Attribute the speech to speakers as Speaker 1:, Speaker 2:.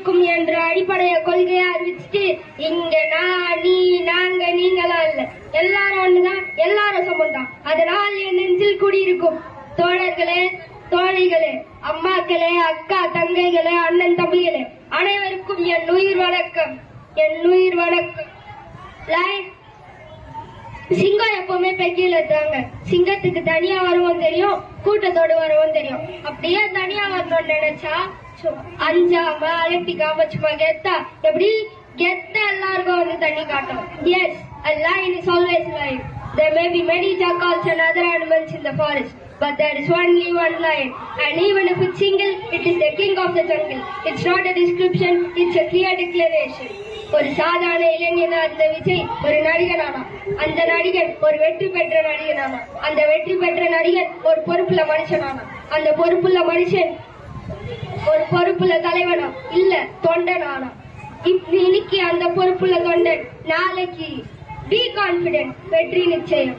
Speaker 1: அனைவருக்கும் என்ற அடிப்படைய கொள்கையை அறிவிச்சுட்டு இங்க நான் நீ நாங்க நீங்களா இல்ல, எல்லாரும் ஒண்ணுதான், எல்லாரும் சமம்தான். அதனால் என் நெஞ்சில் குடியிருக்கும் தோழர்களே, தோழிகளே, அம்மாக்களே, அக்கா தங்கைகளே, அண்ணன் தம்பிகளே, அனைவருக்கும் என் உயிர் வணக்கம், என் உயிர் வணக்கம். சிங்கம் எப்பவுமே பெக்கில இருக்காங்க. சிங்கத்துக்கு தனியா வரவும் தெரியும், கூட்டத்தோடு வரவும் தெரியும். அப்படியே தனியா வரணும்னு நினைச்சா அஞ்சாம அலட்டிக்காம சும்மா கெத்தா, எப்படி கெத்தா எல்லாருக்கும் வந்து தண்ணி காட்டும். Yes, a lion is always lion. There may be many jackals and other animals in the forest, but there is only one lion, and even if it's single, it is the king of the jungle. It's not a description, it's a clear declaration. ஒரு சாதாரண இளைஞனா இருந்த விஜய் ஒரு நடிகனானா, அந்த நடிகன் ஒரு வெற்றி பெற்ற நடிகனானா, அந்த வெற்றி பெற்ற நடிகன் ஒரு பொறுப்புள்ள மனுஷனானா, அந்த பொறுப்புள்ள மனுஷன் ஒரு பொறுப்புள்ள தலைவனா இல்ல தொண்டனானா. இன்னைக்கு அந்த பொறுப்புள்ள தொண்டன், நாளைக்கு பி கான்பிடென்ட், வெற்றி நிச்சயம்.